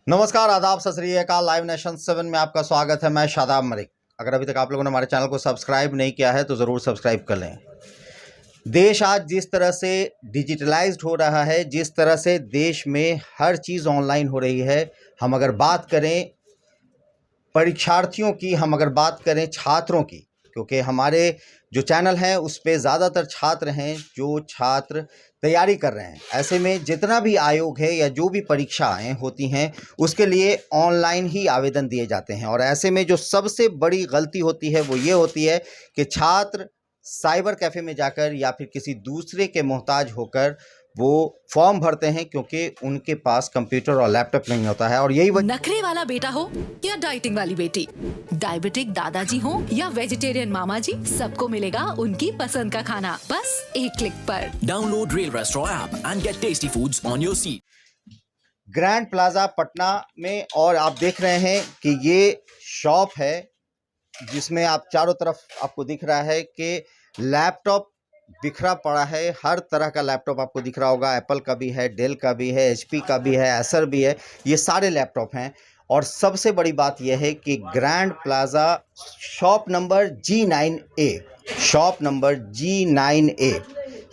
नमस्कार, आदाब, सत श्री अकाल। लाइव नेशन 7 में आपका स्वागत है। मैं शादाब मलिक। अगर अभी तक आप लोगों ने हमारे चैनल को सब्सक्राइब नहीं किया है तो ज़रूर सब्सक्राइब कर लें। देश आज जिस तरह से डिजिटलाइज्ड हो रहा है, जिस तरह से देश में हर चीज़ ऑनलाइन हो रही है, हम अगर बात करें परीक्षार्थियों की, हम अगर बात करें छात्रों की, क्योंकि हमारे जो चैनल हैं उस पे ज़्यादातर छात्र हैं जो छात्र तैयारी कर रहे हैं। ऐसे में जितना भी आयोग है या जो भी परीक्षाएं होती हैं उसके लिए ऑनलाइन ही आवेदन दिए जाते हैं। और ऐसे में जो सबसे बड़ी गलती होती है वो ये होती है कि छात्र साइबर कैफ़े में जाकर या फिर किसी दूसरे के मोहताज होकर वो फॉर्म भरते हैं, क्योंकि उनके पास कंप्यूटर और लैपटॉप नहीं होता है। और यही नखरे वाला बेटा हो या डाइटिंग वाली बेटी, डायबिटिक दादाजी हो या वेजिटेरियन मामा जी, सबको मिलेगा उनकी पसंद का खाना बस एक क्लिक पर। Download Rail Restaurant app and get tasty foods on your seat. Grand plaza Patna में, और आप देख रहे हैं कि ये शॉप है जिसमें आप चारों तरफ आपको दिख रहा है कि लैपटॉप बिखरा पड़ा है। हर तरह का लैपटॉप आपको दिख रहा होगा। एप्पल का भी है, डेल का भी है, एचपी का भी है, एसर भी है। ये सारे लैपटॉप हैं। और सबसे बड़ी बात यह है कि grand plaza shop number G9A, shop number G9A,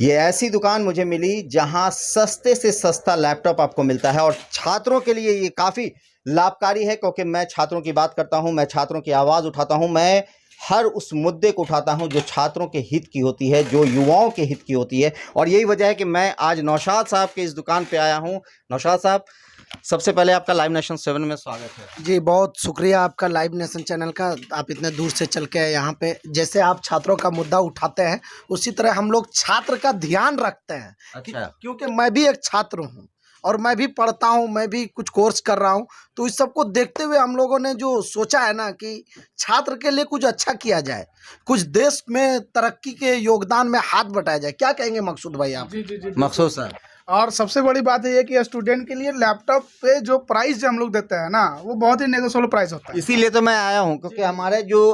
ये ऐसी दुकान मुझे मिली जहां सस्ते से सस्ता लैपटॉप आपको मिलता है। और छात्रों के लिए ये काफ़ी लाभकारी है, क्योंकि मैं छात्रों की बात करता हूं, मैं छात्रों की आवाज़ उठाता हूं, मैं हर उस मुद्दे को उठाता हूं जो छात्रों के हित की होती है, जो युवाओं के हित की होती है। और यही वजह है कि मैं आज नौशाद साहब के इस दुकान पे आया हूं। नौशाद साहब, सबसे पहले आपका लाइव नेशन 7 में स्वागत है। जी, बहुत शुक्रिया आपका लाइव नेशन चैनल का। आप इतने दूर से चल के आए यहाँ पे। जैसे आप छात्रों का मुद्दा उठाते हैं उसी तरह हम लोग छात्र का ध्यान रखते हैं। अच्छा। क्योंकि मैं भी एक छात्र हूँ और मैं भी पढ़ता हूँ, मैं भी कुछ कोर्स कर रहा हूँ। तो इस सबको देखते हुए हम लोगों ने जो सोचा है ना कि छात्र के लिए कुछ अच्छा किया जाए, कुछ देश में तरक्की के योगदान में हाथ बटाया जाए। क्या कहेंगे मकसूद भाई आप? जी। मकसूद सर, और सबसे बड़ी बात ये है कि स्टूडेंट के लिए लैपटॉप पे जो प्राइस जो हम लोग देते हैं ना, वो बहुत ही नेगोशिएबल प्राइस होता है। इसीलिए तो मैं आया हूं, क्योंकि हमारे जो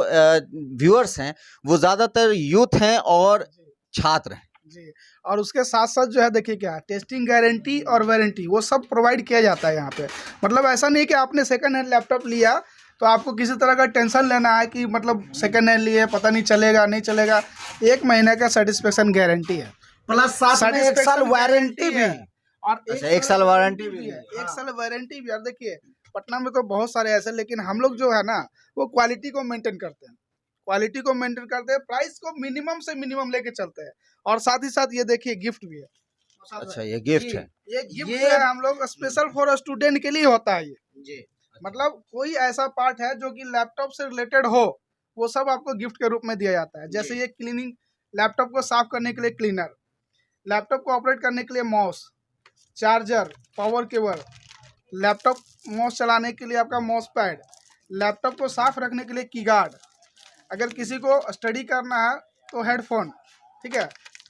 व्यूअर्स हैं वो ज़्यादातर यूथ हैं और छात्र हैं। जी, और उसके साथ साथ जो है देखिए क्या टेस्टिंग गारंटी और वारंटी वो सब प्रोवाइड किया जाता है यहाँ पे। मतलब ऐसा नहीं कि आपने सेकंड हैंड लैपटॉप लिया तो आपको किसी तरह का टेंशन लेना है कि मतलब सेकंड हैंड लिए पता नहीं चलेगा नहीं चलेगा। 1 महीने का सेटिस्फेक्शन गारंटी है, प्लस साथ में 1 साल वारंटी भी है। और अच्छा, 1 साल वारंटी भी है। 1 साल वारंटी भी। और देखिए पटना में तो बहुत सारे ऐसे, लेकिन हम लोग जो है ना वो क्वालिटी को मेंटेन करते हैं, क्वालिटी को मेंटेन करते हैं, प्राइस को मिनिमम से मिनिमम लेके चलते हैं। और साथ ही साथ ये देखिए गिफ्ट भी है। अच्छा, ये गिफ्ट है। ये गिफ्ट है हम लोग स्पेशल फॉर स्टूडेंट के लिए होता है ये। जी, मतलब कोई ऐसा पार्ट है जो कि लैपटॉप से रिलेटेड हो वो सब आपको गिफ्ट के रूप में दिया जाता है। जैसे ये क्लीनिंग, लैपटॉप को साफ करने के लिए क्लीनर, लैपटॉप को ऑपरेट करने के लिए mouse, charger, power cable, laptop mouse चलाने के लिए आपका माउस पैड, लैपटॉप को साफ रखने के लिए कीगार्ड, अगर किसी को स्टडी करना है तो हेडफोन, ठीक है,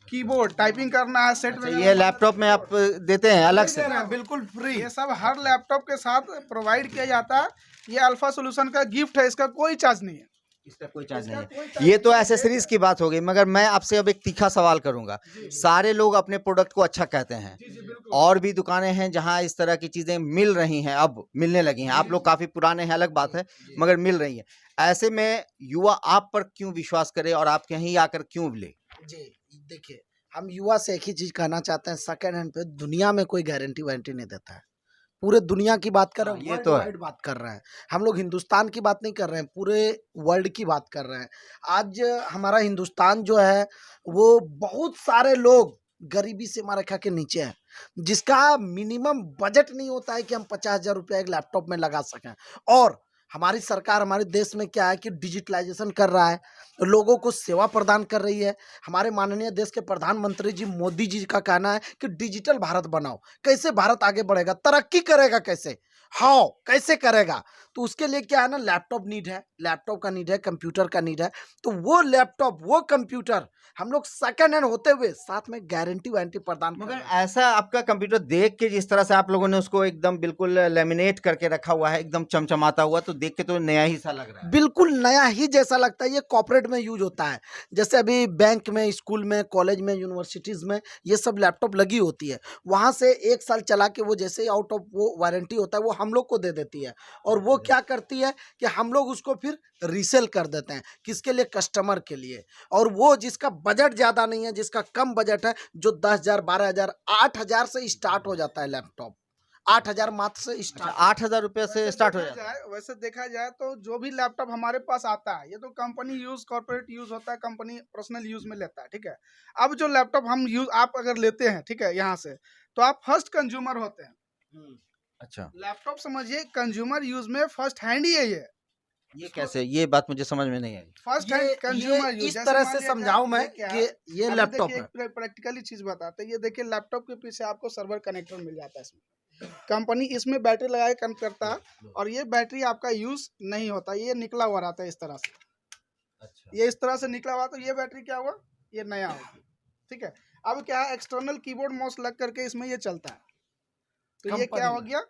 कीबोर्ड, टाइपिंग करना है सेट। अच्छा, ये लैपटॉप में आप देते हैं अलग से? बिल्कुल फ्री। ये सब हर लैपटॉप के साथ प्रोवाइड किया जाता है। ये अल्फा सॉल्यूशन का गिफ्ट है, इसका कोई चार्ज नहीं है। इसका कोई चार्ज नहीं है। ये तो एसेसरीज की बात हो गई, मगर मैं आपसे अब एक तीखा सवाल करूंगा। सारे लोग अपने प्रोडक्ट को अच्छा कहते हैं, और भी दुकानें हैं जहां इस तरह की चीजें मिल रही हैं, अब मिलने लगी हैं। आप लोग काफी पुराने हैं, अलग बात है, मगर मिल रही है। ऐसे में युवा आप पर क्यों विश्वास करे और आप कहीं आकर क्यों ले? जी, देखिए हम युवा से एक ही चीज कहना चाहते हैं, सेकंड हैंड पे दुनिया में कोई गारंटी वारंटी नहीं देता है। पूरे दुनिया की बात कर रहे हैं, ये तो है। वर्ल्ड बात कर रहे हैं हम लोग। हिंदुस्तान की बात नहीं कर रहे हैं, पूरे वर्ल्ड की बात कर रहे हैं। आज हमारा हिंदुस्तान जो है वो बहुत सारे लोग गरीबी सीमा रेखा के नीचे है, जिसका मिनिमम बजट नहीं होता है कि हम 50,000 रुपया एक लैपटॉप में लगा सकें। और हमारी सरकार हमारे देश में क्या है कि डिजिटलाइजेशन कर रहा है, लोगों को सेवा प्रदान कर रही है। हमारे माननीय देश के प्रधानमंत्री जी मोदी जी का कहना है कि डिजिटल भारत बनाओ। कैसे भारत आगे बढ़ेगा, तरक्की करेगा कैसे, हाउ कैसे करेगा? तो उसके लिए क्या है ना, लैपटॉप नीड है, लैपटॉप का नीड है, कंप्यूटर का नीड है। तो वो लैपटॉप, वो कंप्यूटर हम लोग सेकंड हैंड होते हुए साथ में गारंटी वारंटी प्रदान कर मगर रहे हैं। ऐसा आपका कंप्यूटर देख के जिस तरह से आप लोगों ने उसको एकदम बिल्कुल लेमिनेट करके रखा हुआ है, एकदम चमचमाता हुआ, तो देख के तो नया ही सा लग रहा है। बिल्कुल नया ही जैसा लगता है। ये कॉर्पोरेट में यूज होता है, जैसे अभी बैंक में, स्कूल में, कॉलेज में, यूनिवर्सिटीज में ये सब लैपटॉप लगी होती है। वहां से 1 साल चला के वो जैसे ही आउट ऑफ वो वारंटी होता है वो हम लोग को दे देती है। और वो क्या करती है कि हम लोग उसको फिर रीसेल कर देते हैं, किसके लिए, कस्टमर के लिए। और वो जिसका बजट ज्यादा नहीं है, जिसका कम बजट है, जो 10,000, 12,000, 8,000 से स्टार्ट हो जाता है लैपटॉप, 8,000 मात्र से अच्छा, स्टार्ट। 8,000 रुपये से स्टार्ट हो जाता है। वैसे देखा जाए तो जो भी लैपटॉप हमारे पास आता है ये तो कंपनी यूज, कॉर्पोरेट यूज होता है, कंपनी पर्सनल यूज में लेता है, ठीक है। अब जो लैपटॉप हम यूज आप अगर लेते हैं, ठीक है, यहाँ से तो आप फर्स्ट कंज्यूमर होते हैं। अच्छा, लैपटॉप समझिए कंज्यूमर यूज में फर्स्ट हैंड ही है ये कैसे, ये बात मुझे समझ में नहीं आई। फर्स्ट ये हैंड कंज्यूमर यूज। इस तरह से समझाऊं मैं कि ये लैपटॉप है। प्रैक्टिकली चीज बताते हैं। ये देखिए लैपटॉप के पीछे आपको सर्वर कनेक्टर मिल जाता है। इसमें कंपनी इसमें बैटरी लगा के कनेक्ट करता है और ये बैटरी आपका यूज नहीं होता, ये निकला हुआ रहता है इस तरह से। अच्छा, ये इस तरह से निकला हुआ, तो ये बैटरी क्या हुआ, ये नया होगा, ठीक है। अब क्या है, एक्सटर्नल कीबोर्ड माउस लग करके इसमें ये चलता है, तो ये क्या हो गया,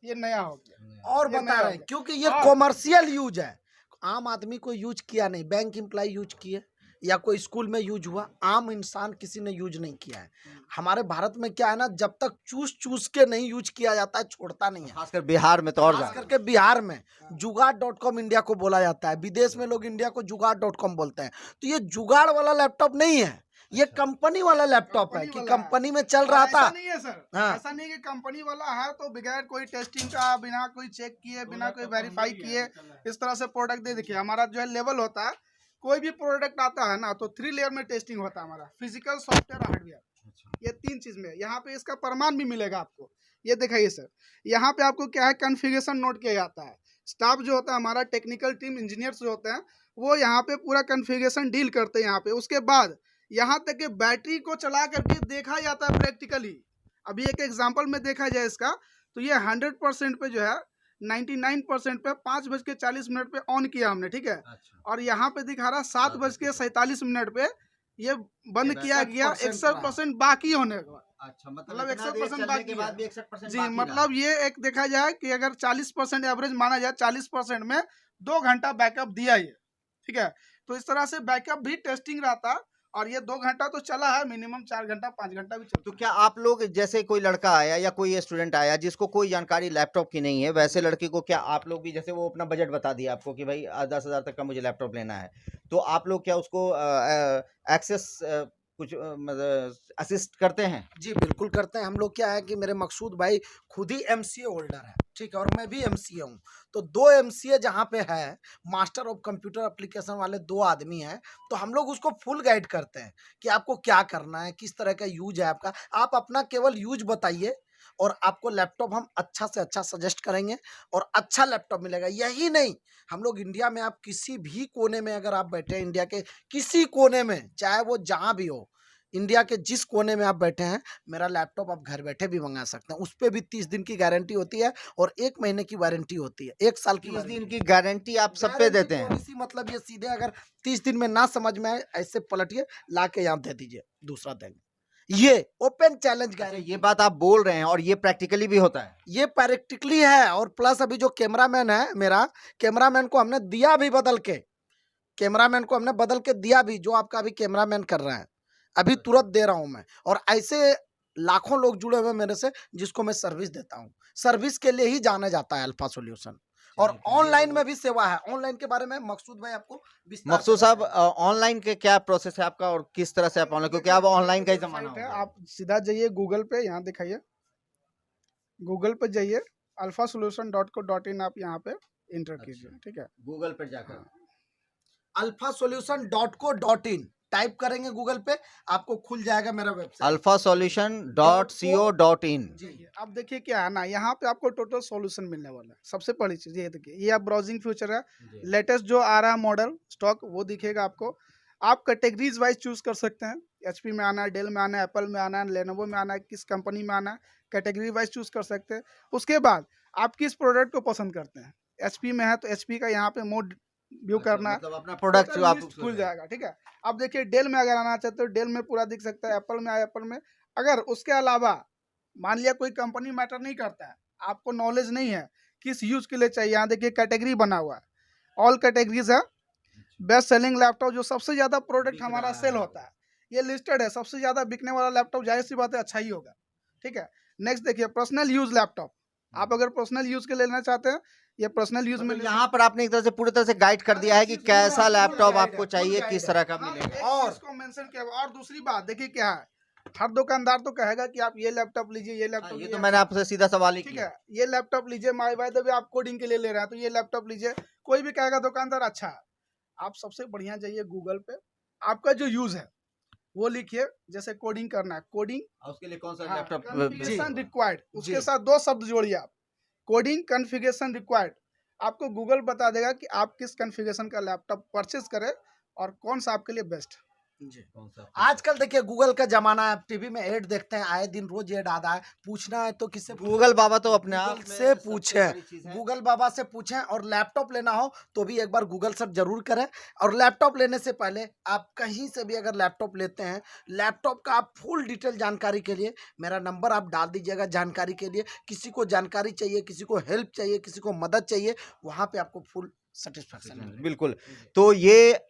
ये नया हो गया। और ये बता नया रहे हो हैं गया। क्योंकि ये और- कॉमर्शियल यूज है, आम आदमी को यूज किया नहीं, बैंक एम्प्लॉय यूज किए या कोई स्कूल में यूज हुआ, आम इंसान किसी ने यूज नहीं किया है। हमारे भारत में क्या है ना, जब तक चूस चूस के नहीं यूज किया जाता है छोड़ता नहीं है। खासकर बिहार में तो और खास ज्यादा। करके बिहार में जुगाड़.com इंडिया को बोला जाता है, विदेश में लोग इंडिया को जुगाड़.com बोलते हैं। तो ये जुगाड़ वाला लैपटॉप नहीं है, ये कंपनी वाला लैपटॉप है कि वाला है। कंपनी में चल और रहा ऐसा था। नहीं है सर, हाँ। ऐसा नहीं कि कंपनी वाला है तो बगैर कोई टेस्टिंग का, बिना कोई चेक किए, बिना कोई वेरीफाई किए इस तरह से प्रोडक्ट दे। देखिए हमारा जो है लेवल होता है, कोई भी प्रोडक्ट आता है ना तो 3 लेयर में टेस्टिंग होता है हमारा, फिजिकल, सॉफ्टवेयर, हार्डवेयर, ये 3 चीज में। यहाँ पे इसका प्रमाण भी मिलेगा आपको। ये दिखाइए सर, यहाँ पे आपको क्या है, कॉन्फ़िगरेशन नोट किया जाता है। स्टाफ जो होता है हमारा, टेक्निकल टीम, इंजीनियर्स जो होते हैं, वो यहाँ पे पूरा कॉन्फ़िगरेशन डील करते हैं यहाँ पे। उसके बाद यहाँ तक कि बैटरी को चला करके देखा जाता है प्रैक्टिकली। अभी एक एग्जांपल में देखा जाए इसका, तो ये 100% पे जो है, 99% पे 5:40 पे ऑन किया हमने, ठीक है। और यहाँ पे दिखा रहा 7:47 पे ये बंद किया गया, 61% बाकी होने के बाद। अच्छा, मतलब इतना देर 61% चलने बाकी के है। बाद भी 61% जी, बाकी रहा। मतलब ये एक देखा जाए कि अगर 40% एवरेज माना जाए, 40% में 2 घंटा बैकअप दिया ये, ठीक है। तो इस तरह से बैकअप भी टेस्टिंग रहता है। और ये 2 घंटा तो चला है, मिनिमम 4 घंटा 5 घंटा भी चलता तो क्या आप लोग, जैसे कोई लड़का आया या कोई स्टूडेंट आया जिसको कोई जानकारी लैपटॉप की नहीं है, वैसे लड़के को क्या आप लोग भी, जैसे वो अपना बजट बता दिया आपको कि भाई 10,000 तक का मुझे लैपटॉप लेना है, तो आप लोग क्या उसको एक्सेस कुछ मतलब असिस्ट करते हैं? जी बिल्कुल करते हैं। हम लोग क्या है कि मेरे मकसूद भाई खुद ही एमसीए होल्डर है, ठीक है, और मैं भी एमसीए हूँ। तो 2 एमसीए जहाँ पे है, मास्टर ऑफ कंप्यूटर एप्लीकेशन वाले 2 आदमी हैं, तो हम लोग उसको फुल गाइड करते हैं कि आपको क्या करना है, किस तरह का यूज है आपका। आप अपना केवल यूज बताइए और आपको लैपटॉप हम अच्छा से अच्छा सजेस्ट करेंगे और अच्छा लैपटॉप मिलेगा। यही नहीं, हम लोग इंडिया में, आप किसी भी कोने में अगर आप बैठे हैं, इंडिया के किसी कोने में, चाहे वो जहाँ भी हो, इंडिया के जिस कोने में आप बैठे हैं, मेरा लैपटॉप आप घर बैठे भी मंगा सकते हैं। उस पे भी 30 दिन की गारंटी होती है और 1 महीने की वारंटी होती है, 1 साल की 30 वारंटी। दिन की गारंटी आप सब पे देते हैं? इसी मतलब ये सीधे अगर 30 दिन में ना समझ में आए, ऐसे पलटिए, ला के यहाँ दे दीजिए, दूसरा देंगे। ये ओपन चैलेंज अच्छा, गारंटी, ये बात आप बोल रहे हैं और ये प्रैक्टिकली भी होता है? ये प्रैक्टिकली है। और प्लस अभी जो कैमरामैन है मेरा, कैमरामैन को हमने दिया भी बदल के, कैमरामैन को हमने बदल के दिया भी, जो आपका अभी कैमरामैन कर रहा है, अभी तुरंत दे रहा हूं मैं। और ऐसे लाखों लोग जुड़े हुए मेरे से, जिसको मैं सर्विस देता हूं। सर्विस के लिए ही जाना जाता है अल्फा सॉल्यूशन। और ऑनलाइन में भी सेवा है। ऑनलाइन के बारे में मकसूद भाई आपको विस्तार से मकसूद साहब, बताएंगे। ऑनलाइन के क्या प्रोसेस है आपका और किस तरह से आप ऑनलाइन, क्योंकि अब ऑनलाइन का ही जमाना है। है। आप सीधा जाइए गूगल पे, यहाँ दिखाइए, गूगल पे जाइए, alphasolution.co.in आप यहाँ पे इंटर कीजिए, ठीक है। गूगल पर जाकर alphasolution.co.in टाइप करेंगे गूगल पे, आपको खुल जाएगा मेरा वेबसाइट। alphasolution.co.in। जी, अब देखिए क्या है ना, यहाँ पे आपको टोटल सॉल्यूशन मिलने वाला है। सबसे पहली चीज ये देखिए, ये आप ब्राउजिंग फ्यूचर है, लेटेस्ट जो आ रहा है मॉडल स्टॉक वो दिखेगा आपको। आप कैटेगरीज वाइज चूज कर सकते हैं, एचपी में आना है, डेल में आना है, एप्पल में आना है, लेनोवो में आना है, किस कंपनी में आना है, कैटेगरी वाइज चूज कर सकते हैं। उसके बाद आप किस प्रोडक्ट को पसंद करते हैं, HP में है तो HP का यहाँ पे मोड व्यू करना है, मतलब अपना प्रोडक्ट टोटल आप लिस्ट खुल जाएगा। ठीक है, अब देखिए डेल में अगर आना चाहते हो डेल में पूरा दिख सकता है, एप्पल में आया एप्पल में। अगर उसके अलावा मान लिया कोई कंपनी मैटर नहीं करता है, आपको नॉलेज नहीं है किस यूज के लिए चाहिए, यहाँ देखिए कैटेगरी बना हुआ है, ऑल कैटेगरीज है। बेस्ट सेलिंग लैपटॉप जो सबसे ज्यादा प्रोडक्ट हमारा सेल होता है ये लिस्टेड है, सबसे ज्यादा बिकने वाला लैपटॉप जाहिर सी बात है अच्छा ही होगा। ठीक है, नेक्स्ट देखिए पर्सनल यूज लैपटॉप, आप अगर पर्सनल यूज के लेना चाहते हैं ये पर्सनल यूज में यहाँ पर आपने एक तरह से पूरी तरह से गाइड कर दिया है कि कैसा लैपटॉप आपको चाहिए, किस तरह का मिलेगा। और इसको मेंशन किया। और दूसरी बात देखिए क्या है, हर दुकानदार तो कहेगा कि आप ये लैपटॉप लीजिए, ये लैपटॉप ये लीजिए। तो मैंने आपसे सीधा सवाल ही ठीक किया। है, ये लैपटॉप लीजिए, माई बाय द वे आप कोडिंग के लिए ले रहे हैं तो ये लैपटॉप लीजिए। कोई भी कहेगा दुकानदार अच्छा है, आप सबसे बढ़िया जाइए गूगल पे, आपका जो यूज है वो लिखिए, जैसे कोडिंग करना है कोडिंग, उसके लिए कौन सा हाँ, लैपटॉप कॉन्फ़िगरेशन रिक्वायर्ड, उसके जी। साथ 2 शब्द जोड़िए आप, कोडिंग कॉन्फ़िगरेशन रिक्वायर्ड। आपको गूगल बता देगा कि आप किस कॉन्फ़िगरेशन का लैपटॉप परचेज करें और कौन सा आपके लिए बेस्ट। जी। कौन सा आजकल देखिए गूगल का जमाना है, टीवी में ऐड देखते हैं, आए दिन रोज ऐड आता है। पूछना है तो किससे पूछें? गूगल बाबा तो अपने आप गूगल में से सबसे पूछें, बड़ी चीज़ है। गूगल बाबा से पूछें। और लैपटॉप लेना हो तो भी एक बार गूगल सर्च जरूर करें। और लैपटॉप लेने से पहले आप कहीं से भी अगर लैपटॉप लेते हैं, लैपटॉप का आप फुल डिटेल जानकारी के लिए मेरा नंबर आप डाल दीजिएगा। जानकारी के लिए किसी को जानकारी चाहिए, किसी को हेल्प चाहिए, किसी को मदद चाहिए, वहाँ पे आपको फुल सेटिस्फैक्शन मिलेगा। बिल्कुल। तो ये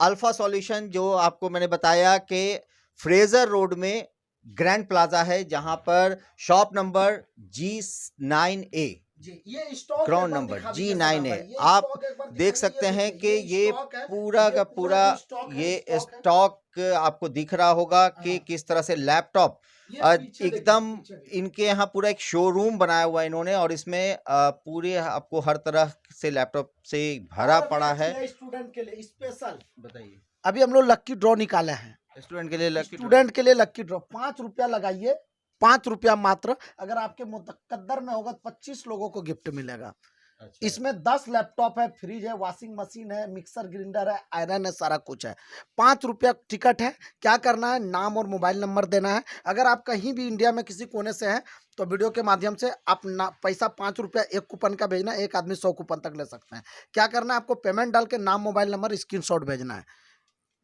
अल्फा सॉल्यूशन जो आपको मैंने बताया कि फ्रेजर रोड में ग्रैंड प्लाजा है, जहां पर शॉप नंबर G9A, जी, ये स्टॉक ग्राउंड एक बार नंबर दिखा दीजिए G9A, सारा भाई। ये आप स्टॉक एक बार देख दिखाइए, सकते हैं कि देखिए, ये स्टॉक है, पूरा ये का पूरा जो स्टॉक है, ये स्टॉक है। स्टॉक आपको दिख रहा होगा कि हाँ। किस तरह से लैपटॉप ये पीछे देखिए, एकदम पीछे देखिए। इनके यहाँ पूरा एक शोरूम बनाया हुआ है इन्होंने, और इसमें पूरे आपको हर तरह से लैपटॉप से भरा और पड़ा है। स्टूडेंट के लिए स्पेशल बताइए, अभी हम लोग लक्की ड्रॉ निकाले हैं। स्टूडेंट के लिए लकी स्टूडेंट के लिए लक्की ड्रॉ 5 रुपया लगाइए, 5 रुपया मात्र। अगर आपके मुकद्दर में होगा तो 25 लोगों को गिफ्ट मिलेगा। अच्छा। इसमें 10 लैपटॉप है, फ्रिज है, वॉशिंग मशीन है, मिक्सर ग्राइंडर है, आयरन है, सारा कुछ है। 5 रुपया टिकट है। क्या करना है, नाम और मोबाइल नंबर देना है। अगर आप कहीं भी इंडिया में किसी कोने से हैं तो वीडियो के माध्यम से आप पैसा 5 रुपया एक कूपन का भेजना, एक आदमी 100 कूपन तक ले सकते हैं। क्या करना है, आपको पेमेंट डाल के नाम मोबाइल नंबर स्क्रीनशॉट भेजना है।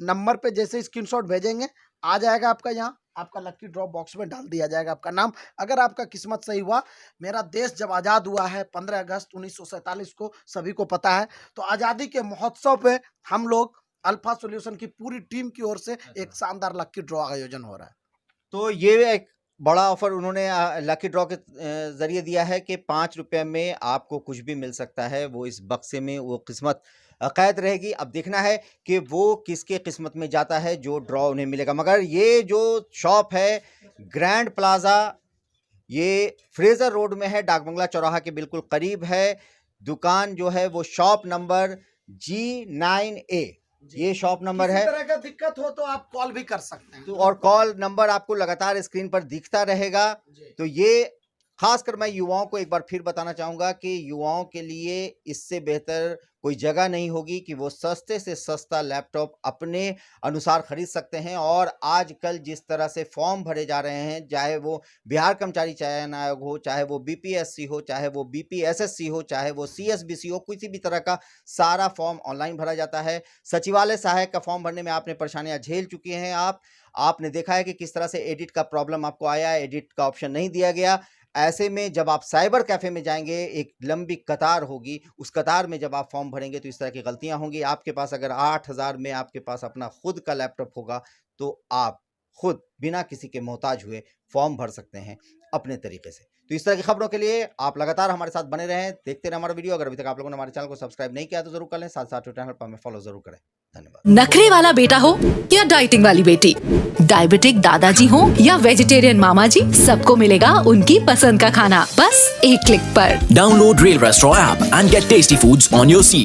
नंबर पे जैसे स्क्रीनशॉट भेजेंगे आ जाएगा आपका, यहाँ आपका लक्की ड्रॉ बॉक्स में डाल दिया जाएगा आपका नाम। अगर आपका किस्मत सही हुआ, मेरा देश जब आज़ाद हुआ है 15 अगस्त 1947 को, सभी को पता है, तो आज़ादी के महोत्सव पे हम लोग अल्फा सॉल्यूशन की पूरी टीम की ओर से एक शानदार लक्की ड्रॉ आयोजन हो रहा है। तो ये एक बड़ा ऑफर उन्होंने लकी ड्रॉ के जरिए दिया है कि 5 रुपये में आपको कुछ भी मिल सकता है। वो इस बक्से में वो किस्मत कैद रहेगी। अब देखना है कि वो किसके किस्मत में जाता है जो ड्रॉ उन्हें मिलेगा। मगर ये जो शॉप है ग्रैंड प्लाजा, ये फ्रेजर रोड में है, डाक बंगला चौराहा के बिल्कुल करीब है। दुकान जो है वो शॉप नंबर G9A, ये शॉप नंबर किसी है। तरह का दिक्कत हो तो आप कॉल भी कर सकते हैं। तो और कॉल नंबर आपको लगातार स्क्रीन पर दिखता रहेगा। तो ये खासकर मैं युवाओं को एक बार फिर बताना चाहूँगा कि युवाओं के लिए इससे बेहतर कोई जगह नहीं होगी कि वो सस्ते से सस्ता लैपटॉप अपने अनुसार खरीद सकते हैं। और आजकल जिस तरह से फॉर्म भरे जा रहे हैं, चाहे वो बिहार कर्मचारी चयन आयोग हो, चाहे वो बीपीएससी हो, चाहे वो बीपीएसएससी हो, चाहे वो सीएसबीसी हो, किसी भी तरह का सारा फॉर्म ऑनलाइन भरा जाता है। सचिवालय सहायक का फॉर्म भरने में आपने परेशानियां झेल चुकी हैं। आपने देखा है कि किस तरह से एडिट का प्रॉब्लम आपको आया, एडिट का ऑप्शन नहीं दिया गया। ऐसे में जब आप साइबर कैफे में जाएंगे, एक लंबी कतार होगी, उस कतार में जब आप फॉर्म भरेंगे तो इस तरह की गलतियां होंगी। आपके पास अगर 8,000 में आपके पास अपना खुद का लैपटॉप होगा तो आप खुद बिना किसी के मोहताज हुए फॉर्म भर सकते हैं अपने तरीके से। तो इस तरह की खबरों के लिए आप लगातार हमारे साथ बने रहें, देखते रहें हमारा वीडियो। अगर अभी तक आप लोगों ने हमारे चैनल को सब्सक्राइब नहीं किया तो जरूर कर लें, साथ साथ चैनल पर हमें फॉलो जरूर करें। धन्यवाद। नखरे वाला बेटा हो या डाइटिंग वाली बेटी, डायबिटिक दादाजी हो या वेजिटेरियन मामा जी, सबको मिलेगा उनकी पसंद का खाना बस एक क्लिक पर। Download Rail Restaurant app and get tasty foods on your seat.